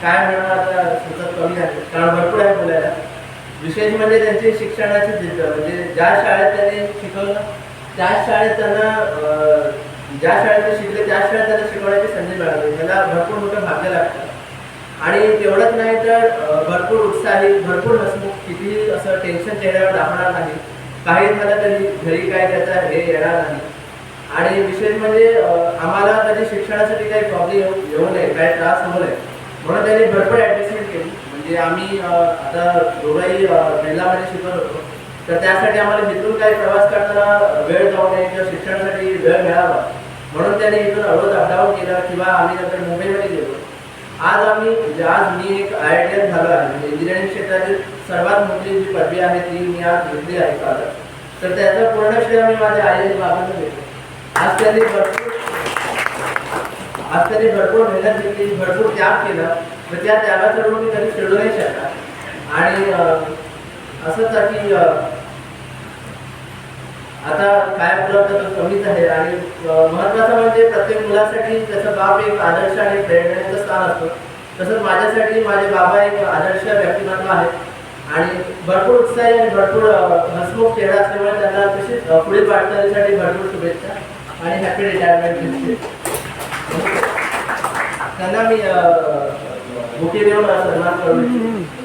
काय म्हणणार आता सुचत कमी आहे, कारण भरपूर आहे बोलायला. विशेष म्हणजे त्यांची शिक्षणाची जिद्द, म्हणजे ज्या शाळेत त्यांनी शिकवलं त्याच शाळेत त्यांना ज्या शाळेत ते शिकले त्याच शाळेत त्यांना शिकवण्याची संधी मिळाली. त्याला भरपूर मोठं भाग्य लागतं. आणि तेवढंच नाही तर भरपूर उत्साही, भरपूर हसमुख, कितीही असं टेन्शन चेहऱ्यावर दाखवणार नाही. काही झालं तरी घरी काय त्याचा हे येणार नाही. आणि विशेष म्हणजे आम्हाला कधी शिक्षणासाठी काही प्रॉब्लेम येऊ नये, काही त्रास होऊ नये म्हणून त्यांनी भरपूर ॲडजस्टमेंट केली. म्हणजे आम्ही आता दोघंही महिलामध्ये शिकत होतो, तर त्यासाठी आम्हाला इथून काही प्रवास करताना वेळ जाऊ नये किंवा शिक्षणासाठी वेळ मिळावा म्हणून त्यांनी इथून रोज अपडाऊन केलं. किंवा आम्ही नंतर मुंबईमध्ये गेलो. आज मी एक IITian झालो आहे. म्हणजे इंजिनिअरिंग क्षेत्रातील सर्वात मोठी जी पदवी आहे ती मी आज घेतली आहे काल. तर त्याचा पूर्ण श्रेय मी माझ्या आई आणि बाबांना देतो. आज त्यांनी भरपूर मेहनत घेतली, भरपूर त्याग केला, तर त्या त्यागाचा ऋण मी कधी फेडू नाही शकणार. आणि असंच आहे की आता काय उपलब्ध कमीच आहे. आणि महत्त्वाचं म्हणजे प्रत्येक मुलासाठी त्याचा बाप एक आदर्श आणि प्रेरणेचं स्थान असतो. तसंच माझ्यासाठी माझे बाबा एक आदर्श व्यक्तिमत्व आहे. आणि भरपूर उत्साही आणि भरपूर हसमुख चेहरा असल्यामुळे त्यांना तशीच पुढील वाटचालीसाठी भरपूर शुभेच्छा आणि हॅपी रिटायरमेंट. त्यांना मी बुके देऊन सन्मान करू इच्छितो.